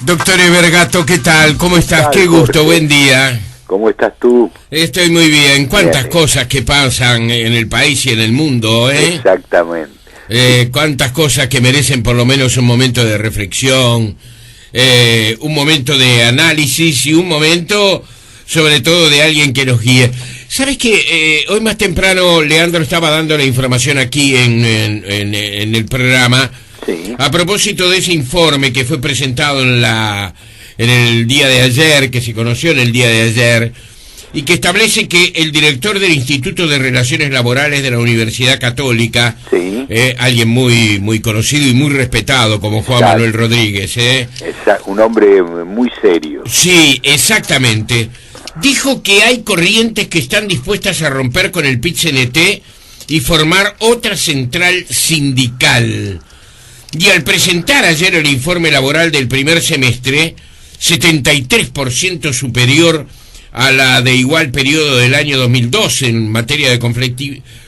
Doctor Evergato, ¿qué tal? ¿Cómo estás? Qué gusto, Jorge. Buen día. ¿Cómo estás tú? Estoy muy bien. ¿Cuántas cosas que pasan en el país y en el mundo, Exactamente. Cuántas cosas que merecen por lo menos un momento de reflexión, un momento de análisis y un momento, sobre todo, de alguien que nos guíe. ¿Sabes qué? Hoy más temprano Leandro estaba dando la información aquí en el programa. Sí. A propósito de ese informe que fue presentado en el día de ayer, que se conoció en el día de ayer, y que establece que el director del Instituto de Relaciones Laborales de la Universidad Católica, sí. Alguien muy conocido y muy respetado como Juan Manuel Rodríguez, un hombre muy serio. Sí, exactamente. Dijo que hay corrientes que están dispuestas a romper con el PIT-CNT y formar otra central sindical. Y al presentar ayer el informe laboral del primer semestre, 73% superior a la de igual periodo del año 2012 en materia de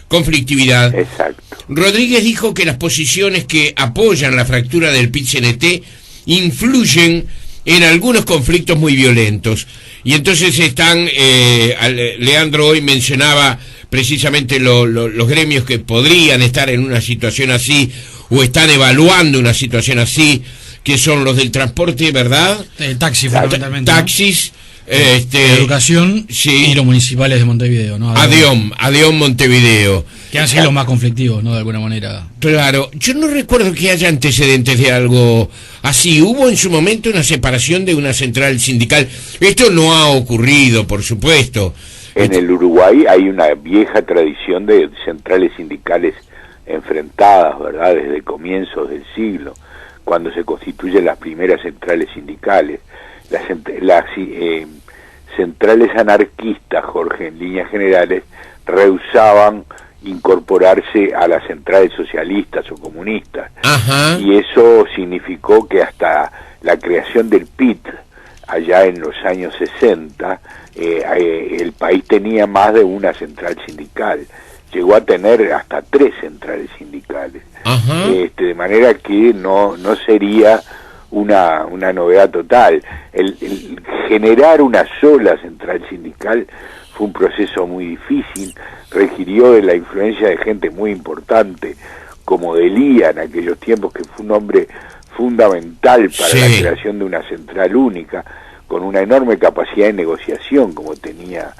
conflictividad. Exacto. Rodríguez dijo que las posiciones que apoyan la fractura del PIT-CNT influyen en algunos conflictos muy violentos. Y entonces están, Leandro hoy mencionaba precisamente los gremios que podrían estar en una situación así, o están evaluando una situación así, que son los del transporte, ¿verdad? El taxi, fundamentalmente. Taxis, educación, sí, y los municipales de Montevideo, ¿no? ADEOM Montevideo. Que han sido los más conflictivos, ¿no? De alguna manera. Claro, yo no recuerdo que haya antecedentes de algo así. Hubo en su momento una separación de una central sindical. Esto no ha ocurrido, por supuesto. En el Uruguay hay una vieja tradición de centrales sindicales enfrentadas, ¿verdad? Desde comienzos del siglo, cuando se constituyen las primeras centrales sindicales. Las centrales anarquistas, Jorge, en líneas generales, rehusaban incorporarse a las centrales socialistas o comunistas. Ajá. Y eso significó que hasta la creación del PIT, allá en los años 60, el país tenía más de una central sindical. Llegó a tener hasta 3 centrales sindicales. Ajá. De manera que no sería una novedad total. El generar una sola central sindical fue un proceso muy difícil, requirió de la influencia de gente muy importante, como Delía en aquellos tiempos, que fue un hombre fundamental para la creación de una central única, con una enorme capacidad de negociación, como tenía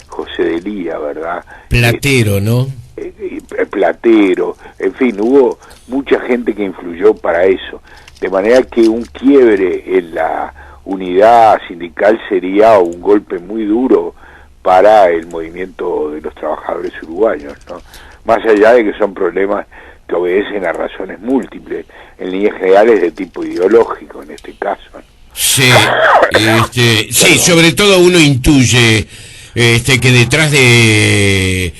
José Delía, ¿verdad? Platero, ¿no? Platero, en fin, hubo mucha gente que influyó para eso, de manera que un quiebre en la unidad sindical sería un golpe muy duro para el movimiento de los trabajadores uruguayos, ¿no? Más allá de que son problemas que obedecen a razones múltiples, en líneas generales de tipo ideológico en este caso, ¿no? Sí, sí, sobre todo uno intuye que detrás de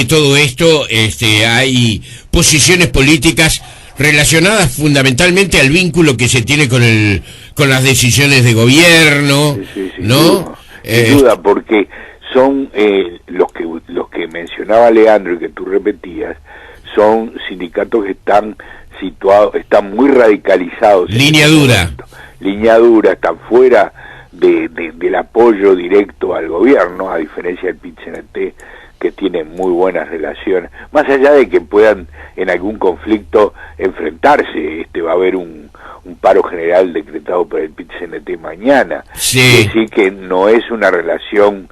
todo esto hay posiciones políticas relacionadas fundamentalmente al vínculo que se tiene con las decisiones de gobierno, sí, ¿no? Sin duda, porque son los que mencionaba Leandro y que tú repetías, son sindicatos que están situados, están muy radicalizados. Línea dura. Línea dura, están fuera del apoyo directo al gobierno, a diferencia del PIT-CNT, que tiene muy buenas relaciones. Más allá de que puedan en algún conflicto enfrentarse, va a haber un paro general decretado por el PIT-CNT mañana. Sí. Así que no es una relación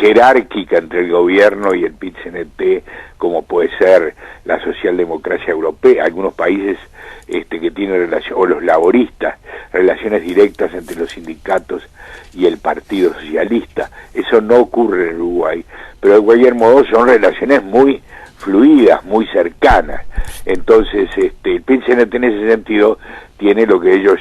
jerárquica entre el gobierno y el PIT-CNT, como puede ser la socialdemocracia europea. Algunos países que tienen relación, o los laboristas, relaciones directas entre los sindicatos y el Partido Socialista. Eso no ocurre en Uruguay, pero de cualquier modo son relaciones muy fluidas, muy cercanas. Entonces, el PIT-CNT en ese sentido tiene lo que ellos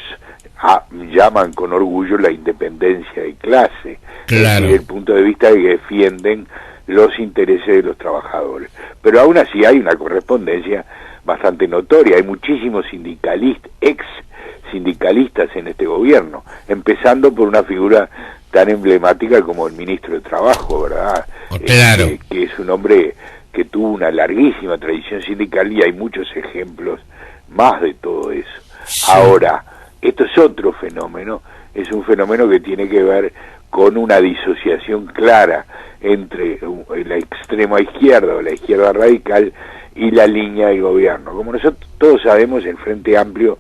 llaman con orgullo la independencia de clase, claro, desde el punto de vista de que defienden los intereses de los trabajadores. Pero aún así hay una correspondencia bastante notoria. Hay muchísimos ex sindicalistas en este gobierno, empezando por una figura tan emblemática como el ministro de Trabajo, ¿verdad? Claro. Que es un hombre que tuvo una larguísima tradición sindical, y hay muchos ejemplos más de todo eso. Sí. Ahora, esto es otro fenómeno, es un fenómeno que tiene que ver con una disociación clara entre la extrema izquierda o la izquierda radical y la línea del gobierno. Como nosotros todos sabemos, el Frente Amplio,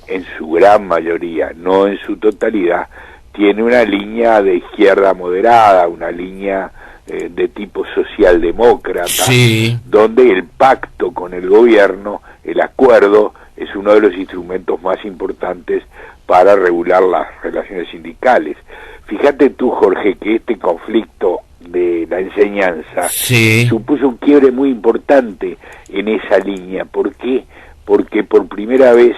en su gran mayoría, no en su totalidad, tiene una línea de izquierda moderada, una línea de tipo socialdemócrata, sí, donde el pacto con el gobierno, el acuerdo, es uno de los instrumentos más importantes para regular las relaciones sindicales. Fíjate tú, Jorge, que este conflicto de la enseñanza sí, supuso un quiebre muy importante en esa línea. ¿Por qué? Porque por primera vez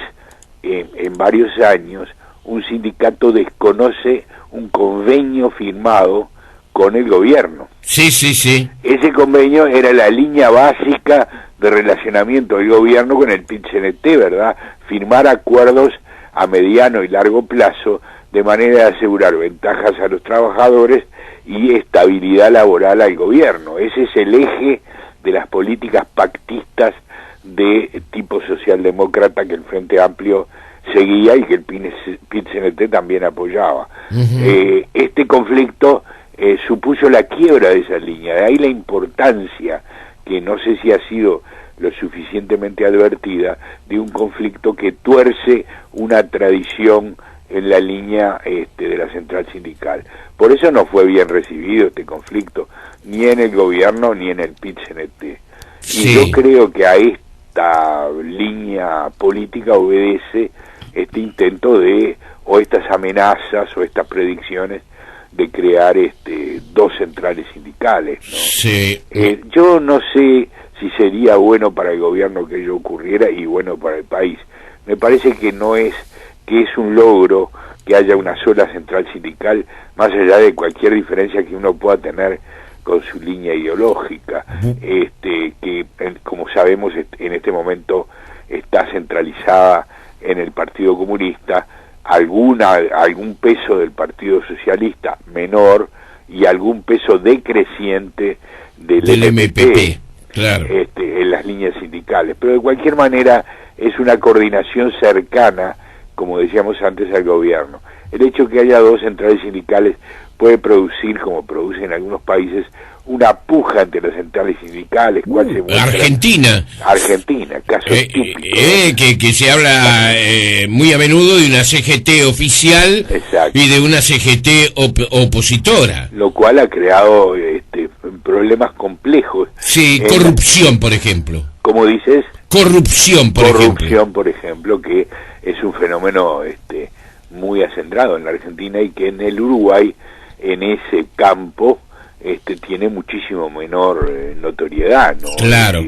en varios años un sindicato desconoce un convenio firmado con el gobierno. Sí, sí, sí. Ese convenio era la línea básica de relacionamiento del gobierno con el PIT-CNT, ¿verdad? Firmar acuerdos a mediano y largo plazo de manera de asegurar ventajas a los trabajadores y estabilidad laboral al gobierno. Ese es el eje de las políticas pactistas de tipo socialdemócrata que el Frente Amplio seguía y que el PIT-CNT también apoyaba. Este conflicto supuso la quiebra de esa línea, de ahí la importancia, que no sé si ha sido lo suficientemente advertida, de un conflicto que tuerce una tradición en la línea de la central sindical. Por eso no fue bien recibido este conflicto, ni en el gobierno ni en el PIT-CNT. Sí. Y yo creo que a esta línea política obedece este intento de, o estas amenazas o estas predicciones de crear dos centrales sindicales, ¿no? Sí. Yo no sé si sería bueno para el gobierno que ello ocurriera y bueno para el país. Me parece que es un logro que haya una sola central sindical, más allá de cualquier diferencia que uno pueda tener con su línea ideológica, que como sabemos en este momento está centralizada en el Partido Comunista, algún peso del Partido Socialista menor y algún peso decreciente del MPP, claro, en las líneas sindicales. Pero de cualquier manera es una coordinación cercana, como decíamos antes, al gobierno. El hecho que haya dos centrales sindicales puede producir, como produce en algunos países, una puja entre las centrales sindicales. ¿Cuál se muestra? Argentina, caso típico. Que se habla muy a menudo de una CGT oficial. Exacto. Y de una CGT opositora. Lo cual ha creado problemas complejos. Sí, corrupción, por ejemplo. ¿Cómo dices? Corrupción, por ejemplo, que es un fenómeno muy acendrado en la Argentina y que en el Uruguay, en ese campo, tiene muchísimo menor notoriedad, ¿no? Claro.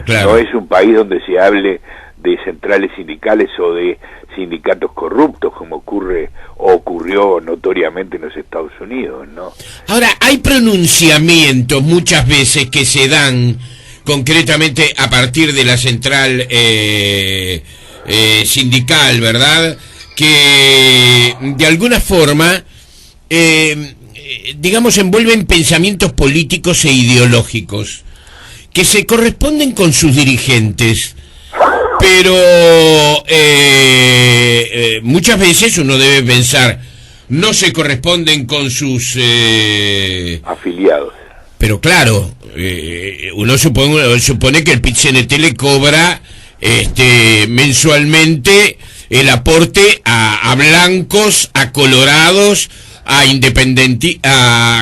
No es un país donde se hable de centrales sindicales o de sindicatos corruptos, como ocurrió notoriamente en los Estados Unidos, ¿no? Ahora, hay pronunciamientos muchas veces que se dan concretamente a partir de la central sindical, ¿verdad? Que de alguna forma digamos, envuelven pensamientos políticos e ideológicos que se corresponden con sus dirigentes, pero muchas veces uno debe pensar, no se corresponden con sus afiliados. Pero claro, uno supone que el PIT-CNT le cobra mensualmente el aporte a blancos, a colorados, a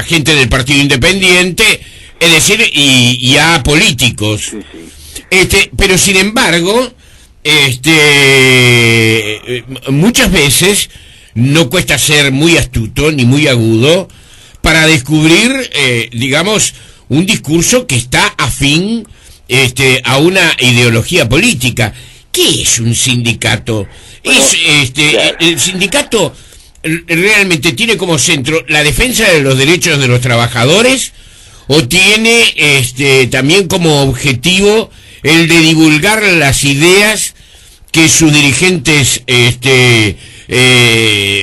gente del Partido Independiente, es decir, y a políticos. Sí. Pero sin embargo, muchas veces no cuesta ser muy astuto ni muy agudo para descubrir, digamos, un discurso que está afín a una ideología política. ¿Qué es un sindicato? Bueno, claro. El sindicato realmente tiene como centro la defensa de los derechos de los trabajadores, o tiene también como objetivo el de divulgar las ideas que sus dirigentes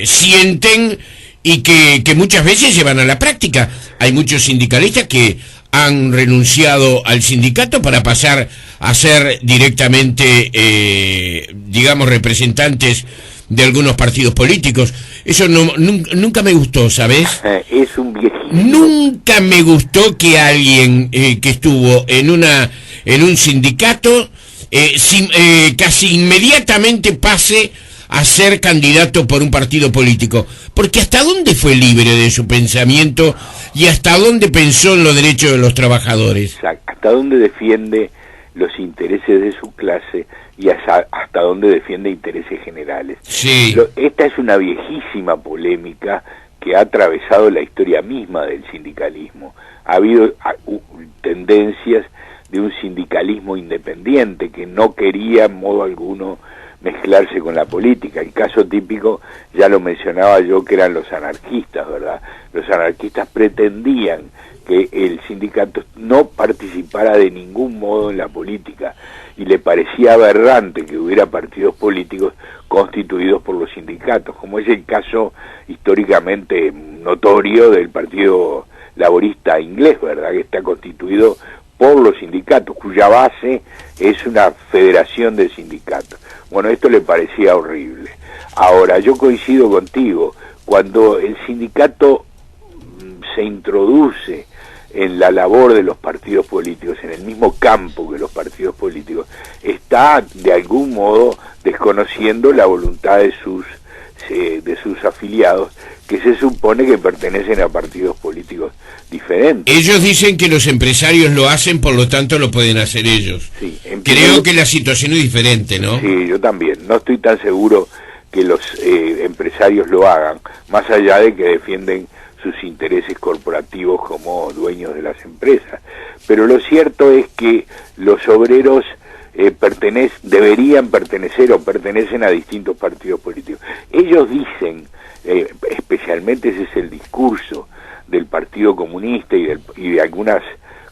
sienten y que muchas veces llevan a la práctica. Hay muchos sindicalistas que han renunciado al sindicato para pasar a ser directamente, digamos, representantes de algunos partidos políticos. Eso nunca me gustó, ¿sabes? Es un viejísimo. Nunca me gustó que alguien que estuvo en un sindicato casi inmediatamente pase a ser candidato por un partido político, porque ¿hasta dónde fue libre de su pensamiento y hasta dónde pensó en los derechos de los trabajadores? Hasta dónde defiende los intereses de su clase y hasta dónde defiende intereses generales. Sí. Esta es una viejísima polémica que ha atravesado la historia misma del sindicalismo. Ha habido tendencias de un sindicalismo independiente que no quería en modo alguno mezclarse con la política. El caso típico, ya lo mencionaba yo, que eran los anarquistas, ¿verdad? Los anarquistas pretendían que el sindicato no participara de ningún modo en la política y le parecía aberrante que hubiera partidos políticos constituidos por los sindicatos, como es el caso históricamente notorio del Partido Laborista inglés, ¿verdad? Que está constituido por los sindicatos, cuya base es una federación de sindicatos. Bueno, esto le parecía horrible. Ahora, yo coincido contigo, cuando el sindicato se introduce en la labor de los partidos políticos, en el mismo campo que los partidos políticos, está de algún modo desconociendo la voluntad de sus afiliados, que se supone que pertenecen a partidos políticos diferentes. Ellos dicen que los empresarios lo hacen, por lo tanto lo pueden hacer ellos. Sí, creo que la situación es diferente, ¿no? Sí, yo también. No estoy tan seguro que los empresarios lo hagan, más allá de que defienden sus intereses corporativos como dueños de las empresas. Pero lo cierto es que los obreros deberían pertenecer o pertenecen a distintos partidos políticos. Ellos dicen, especialmente ese es el discurso del Partido Comunista y de algunas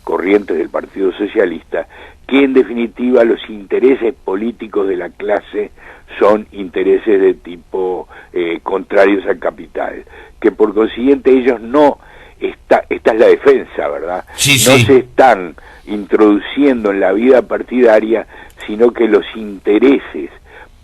corrientes del Partido Socialista, que en definitiva los intereses políticos de la clase son intereses de tipo contrarios al capital, que por consiguiente ellos esta es la defensa, ¿verdad? Sí, no sí. se están introduciendo en la vida partidaria, sino que los intereses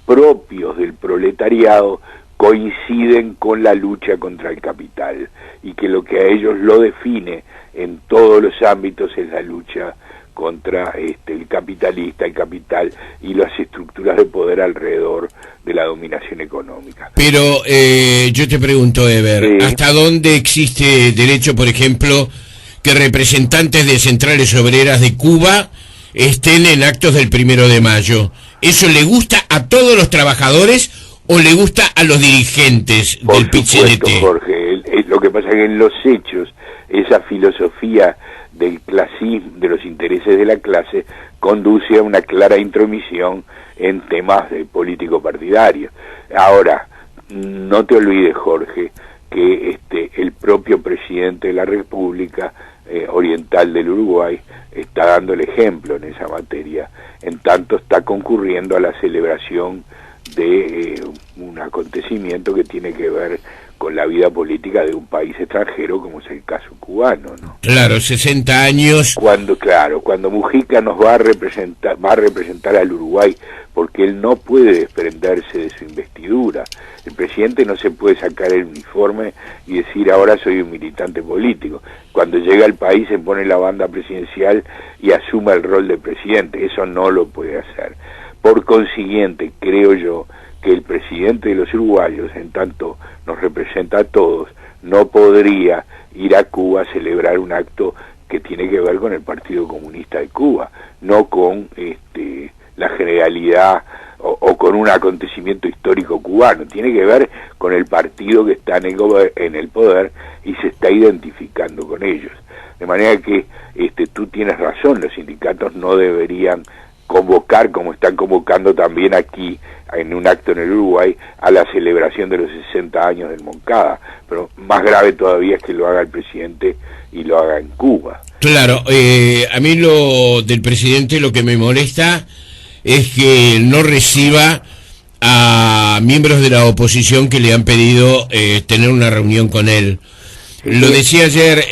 propios del proletariado coinciden con la lucha contra el capital, y que lo que a ellos lo define en todos los ámbitos es la lucha contra el capitalista, el capital y las estructuras de poder alrededor de la dominación económica. Pero yo te pregunto, Eber, ¿hasta dónde existe derecho, por ejemplo, que representantes de centrales obreras de Cuba estén en actos del 1 de mayo? ¿Eso le gusta a todos los trabajadores o le gusta a los dirigentes del PIT-CNT? Jorge, lo que pasa es que en los hechos esa filosofía del clasismo, de los intereses de la clase, conduce a una clara intromisión en temas de político partidario. Ahora, no te olvides, Jorge, que el propio presidente de la República Oriental del Uruguay está dando el ejemplo en esa materia, en tanto está concurriendo a la celebración de un acontecimiento que tiene que ver con la vida política de un país extranjero, como es el caso cubano, ¿no? Claro, 60 años. Cuando Mujica nos va a representar al Uruguay, porque él no puede desprenderse de su investidura. El presidente no se puede sacar el uniforme y decir ahora soy un militante político. Cuando llega al país se pone la banda presidencial y asuma el rol de presidente. Eso no lo puede hacer. Por consiguiente, creo yo que el presidente de los uruguayos, en tanto nos representa a todos, no podría ir a Cuba a celebrar un acto que tiene que ver con el Partido Comunista de Cuba, no con la generalidad o con un acontecimiento histórico cubano. Tiene que ver con el partido que está en el poder y se está identificando con ellos. De manera que tú tienes razón, los sindicatos no deberían convocar, como están convocando también aquí en un acto en el Uruguay, a la celebración de los 60 años del Moncada, pero más grave todavía es que lo haga el presidente y lo haga en Cuba. Claro, a mí lo del presidente lo que me molesta es que no reciba a miembros de la oposición que le han pedido tener una reunión con él. Lo decía ayer,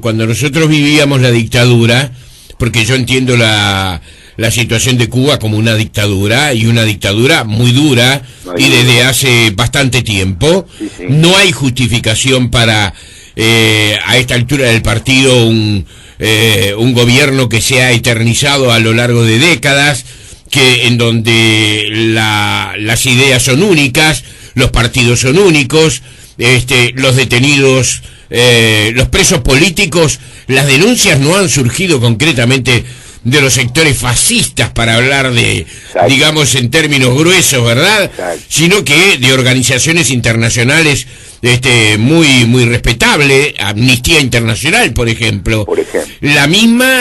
cuando nosotros vivíamos la dictadura, porque yo entiendo la la situación de Cuba como una dictadura, y una dictadura muy dura, y desde hace bastante tiempo. Sí. No hay justificación para, a esta altura del partido, un gobierno que se ha eternizado a lo largo de décadas, que en donde las ideas son únicas, los partidos son únicos, los detenidos, los presos políticos, las denuncias no han surgido concretamente de los sectores fascistas, para hablar de, Exacto, digamos en términos gruesos, ¿verdad? Exacto, Sino que de organizaciones internacionales muy respetable, Amnistía Internacional, por ejemplo. La misma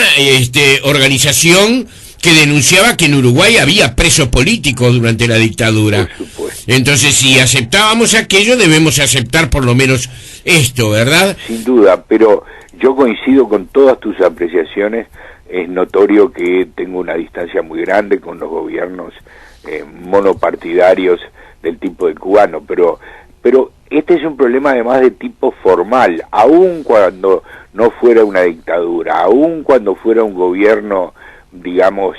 organización que denunciaba que en Uruguay había presos políticos durante la dictadura. Por supuesto. Entonces, si aceptábamos aquello, debemos aceptar por lo menos esto, ¿verdad? Sin duda, pero yo coincido con todas tus apreciaciones. Es notorio que tengo una distancia muy grande con los gobiernos monopartidarios del tipo de cubano, pero este es un problema además de tipo formal, aun cuando no fuera una dictadura, aun cuando fuera un gobierno, digamos,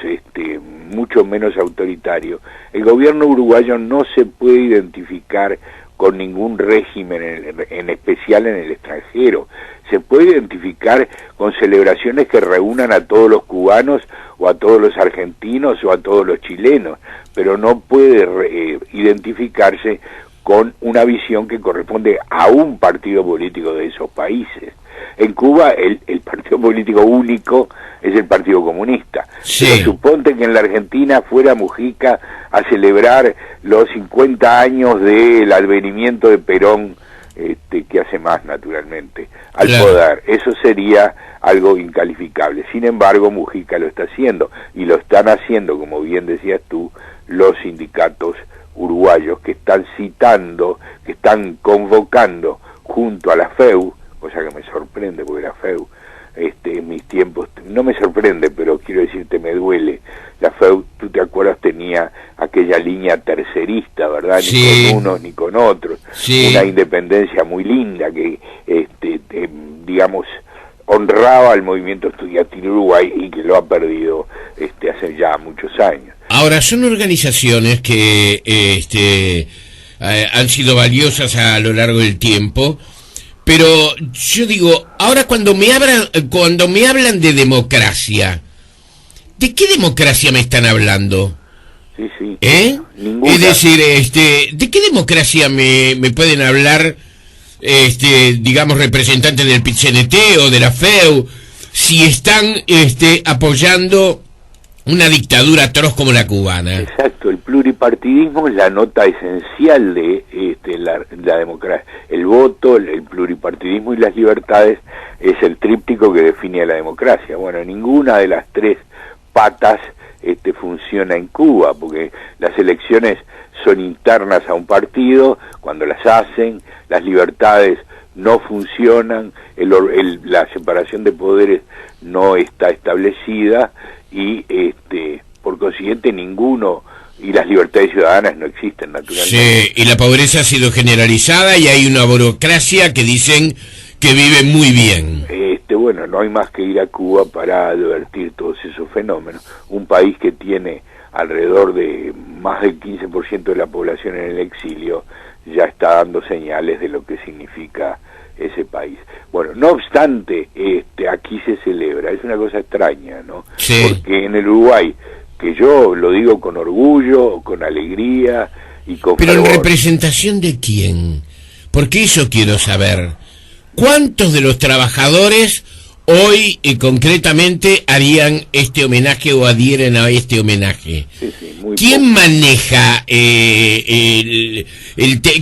mucho menos autoritario. El gobierno uruguayo no se puede identificar con ningún régimen, en especial en el extranjero. Se puede identificar con celebraciones que reúnan a todos los cubanos, o a todos los argentinos, o a todos los chilenos, pero no puede identificarse con una visión que corresponde a un partido político de esos países. En Cuba el partido político único es el Partido Comunista. Sí. Pero suponte que en la Argentina fuera Mujica a celebrar los 50 años del advenimiento de Perón, que hace más naturalmente, al poder. Eso sería algo incalificable. Sin embargo, Mujica lo está haciendo, y lo están haciendo, como bien decías tú, los sindicatos uruguayos, que están citando, que están convocando junto a la FEU, cosa que me sorprende, porque la FEU, en mis tiempos, no me sorprende, pero quiero decirte, me duele. La FEU, tú te acuerdas, tenía aquella línea tercerista, ¿verdad? Sí. Ni con unos ni con otros. Sí. Una independencia muy linda que, digamos, honraba al movimiento estudiantil Uruguay, y que lo ha perdido hace ya muchos años. Ahora, son organizaciones que han sido valiosas a lo largo del tiempo, pero yo digo, ahora cuando me hablan de democracia, ¿de qué democracia me están hablando? Sí. Ninguna. Es decir, ¿de qué democracia me pueden hablar, digamos, representantes del PIT-CNT o de la FEU, si están apoyando una dictadura atroz como la cubana? Exacto, el pluripartidismo es la nota esencial de la democracia. El voto, el pluripartidismo y las libertades es el tríptico que define a la democracia. Bueno, ninguna de las tres patas funciona en Cuba, porque las elecciones son internas a un partido, cuando las hacen, las libertades no funcionan, la separación de poderes no está establecida, y por consiguiente ninguno, y las libertades ciudadanas no existen naturalmente. Sí, y la pobreza ha sido generalizada, y hay una burocracia que dicen que vive muy bien. Bueno, no hay más que ir a Cuba para advertir todos esos fenómenos. Un país que tiene alrededor de más del 15% de la población en el exilio ya está dando señales de lo que significa ese país. Bueno, no obstante, aquí se celebra, es una cosa extraña, ¿no? Sí. Porque en el Uruguay, que yo lo digo con orgullo, con alegría y con Pero fervor. ¿en representación de quién? Porque eso quiero saber. ¿Cuántos de los trabajadores hoy concretamente harían este homenaje o adhieren a este homenaje? Sí, muy ¿Quién poco maneja,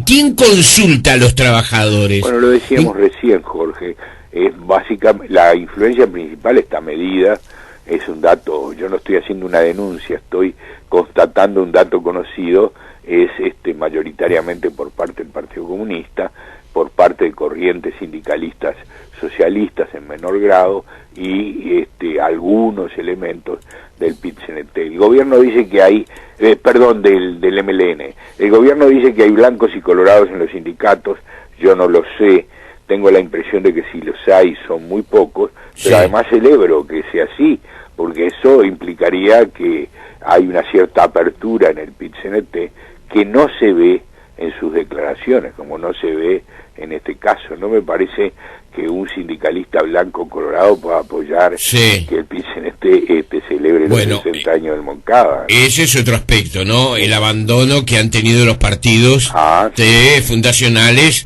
quién consulta a los trabajadores? Bueno, lo decíamos recién, Jorge, es básicamente, la influencia principal está medida, es un dato, yo no estoy haciendo una denuncia, estoy constatando un dato conocido, es mayoritariamente por parte del Partido Comunista, por parte de corrientes sindicalistas socialistas en menor grado, y algunos elementos del PIT-CNT. El gobierno dice que hay, del MLN, el gobierno dice que hay blancos y colorados en los sindicatos, yo no lo sé, tengo la impresión de que si los hay son muy pocos, pero Sí. además celebro que sea así, porque eso implicaría que hay una cierta apertura en el PIT-CNT que no se ve en sus declaraciones, como no se ve en este caso. No me parece que un sindicalista blanco colorado pueda apoyar Sí. que el PIT-CNT celebre los Bueno, 60 años del Moncada. Ese es otro aspecto, ¿no? El abandono que han tenido los partidos fundacionales,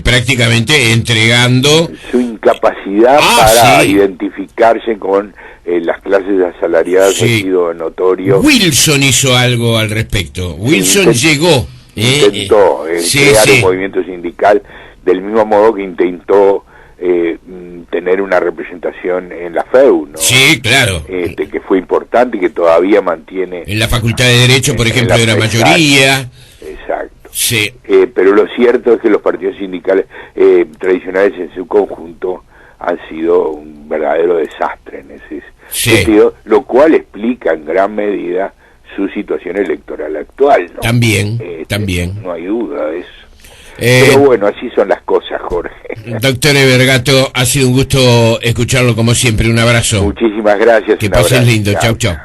prácticamente entregando su incapacidad para identificarse con las clases asalariadas ha sido notorio. Wilson hizo algo al respecto. Wilson llegó. Intentó crear un movimiento sindical del mismo modo que intentó tener una representación en la FEU, ¿no? Sí, claro. Que fue importante y que todavía mantiene. En la Facultad de Derecho, por ejemplo, de la mayoría. Exacto. Sí. Pero lo cierto es que los partidos sindicales tradicionales en su conjunto han sido un verdadero desastre en ese sentido, lo cual explica en gran medida su situación electoral actual, ¿no? También. No hay duda de eso. Pero bueno, así son las cosas, Jorge. Doctor Evergato, ha sido un gusto escucharlo como siempre. Un abrazo. Muchísimas gracias. Que pases lindo. Chau, chau.